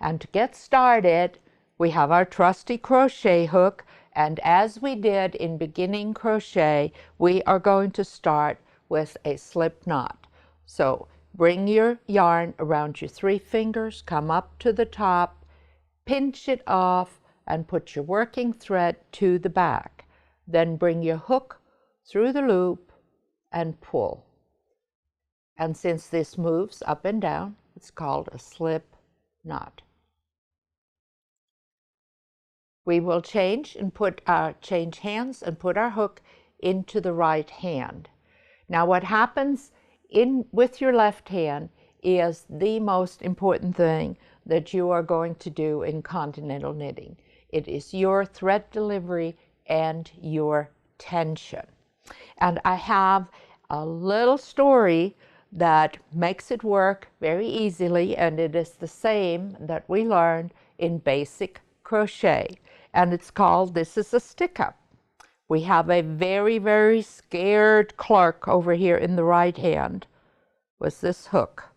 And to get started, we have our trusty crochet hook, and as we did in beginning crochet, we are going to start with a slip knot. So bring your yarn around your 3 fingers, come up to the top, pinch it off, and put your working thread to the back. Then bring your hook through the loop and pull. And since this moves up and down, it's called a slip knot. We will change hands and put our hook into the right hand. Now what happens with your left hand is the most important thing that you are going to do in continental knitting. It is your thread delivery and your tension. And I have a little story that makes it work very easily, and it is the same that we learned in basic crochet, and it's called This is a Stick-Up. We have a very, very scared clerk over here in the right hand with this hook,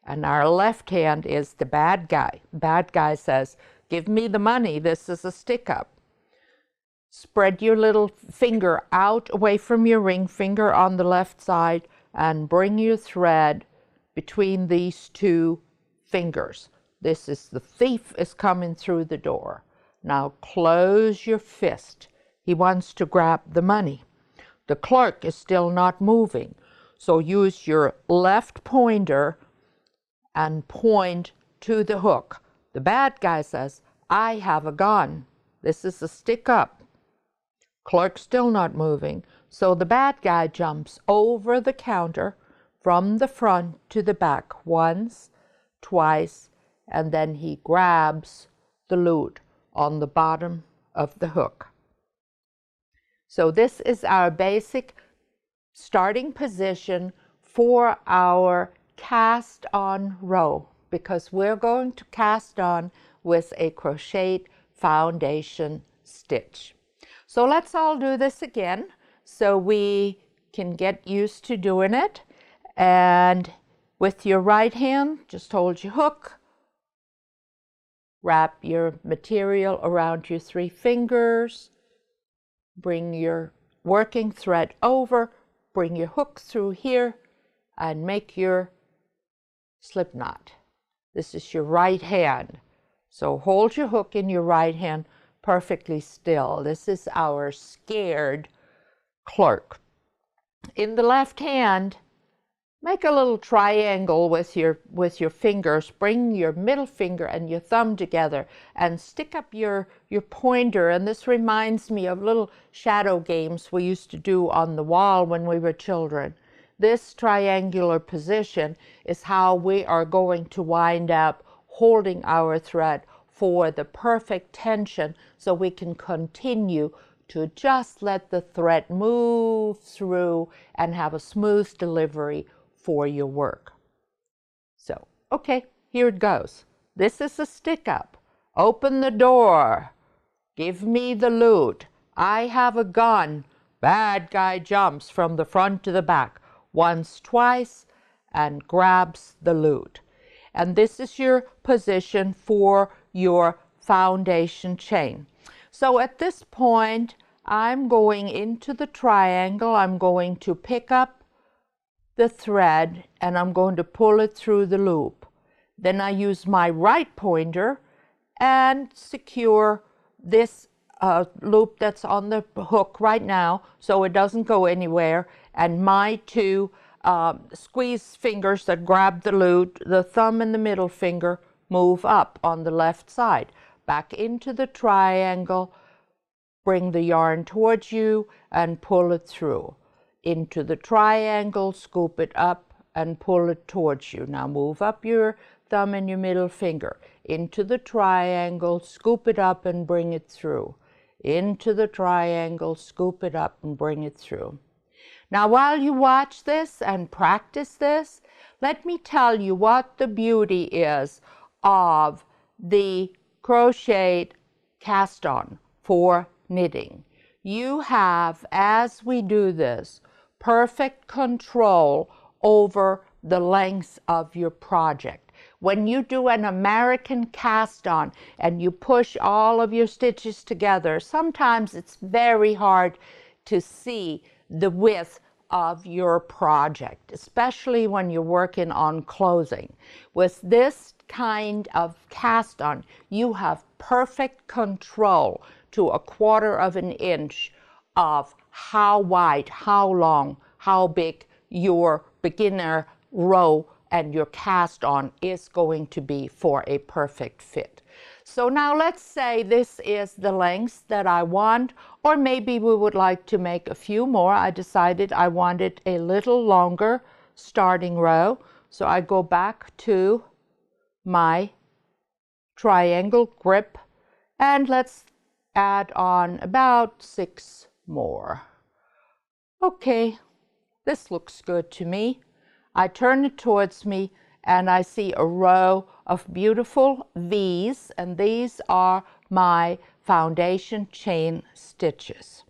and our left hand is the bad guy. Bad guy says, "Give me the money, this is a stick-up." Spread your little finger out away from your ring finger on the left side and bring your thread between these 2 fingers. This is the thief is coming through the door. Now close your fist. He wants to grab the money. The clerk is still not moving, so use your left pointer and point to the hook. The bad guy says, "I have a gun. This is a stick-up." Clerk still not moving, so the bad guy jumps over the counter from the front to the back once, twice, and then he grabs the loot on the bottom of the hook. So this is our basic starting position for our cast on row, because we're going to cast on with a crocheted foundation stitch. So let's all do this again so we can get used to doing it. And with your right hand, just hold your hook, wrap your material around your 3 fingers, bring your working thread over, bring your hook through here, and make your slip knot. This is your right hand. So hold your hook in your right hand perfectly still. This is our scared clerk. In the left hand, make a little triangle with your fingers. Bring your middle finger and your thumb together and stick up your pointer. And this reminds me of little shadow games we used to do on the wall when we were children. This triangular position is how we are going to wind up holding our thread for the perfect tension, so we can continue to just let the thread move through and have a smooth delivery for your work. So, okay, here it goes. This is a stick-up. Open the door. Give me the loot. I have a gun. Bad guy jumps from the front to the back once, twice, and grabs the loot. And this is your position for your foundation chain. So at this point, I'm going into the triangle. I'm going to pick up the thread and I'm going to pull it through the loop. Then I use my right pointer and secure this loop that's on the hook right now so it doesn't go anywhere, and my 2 squeeze fingers that grab the loot, the thumb and the middle finger, move up on the left side, back into the triangle, bring the yarn towards you and pull it through. Into the triangle, scoop it up and pull it towards you. Now move up your thumb and your middle finger. Into the triangle, scoop it up and bring it through. Into the triangle, scoop it up and bring it through. Now while you watch this and practice this, let me tell you what the beauty is of the crocheted cast on for knitting. You have, as we do this, perfect control over the length of your project. When you do an American cast on and you push all of your stitches together, sometimes it's very hard to see the width of your project, especially when you're working on closing. With this kind of cast on, you have perfect control to 1/4 of an inch of how wide, how long, how big your beginner row and your cast on is going to be for a perfect fit. So now let's say this is the length that I want, or maybe we would like to make a few more. I decided I wanted a little longer starting row. So I go back to my triangle grip and let's add on about 6 more. Okay, this looks good to me. I turn it towards me and I see a row of beautiful V's, and these are my foundation chain stitches.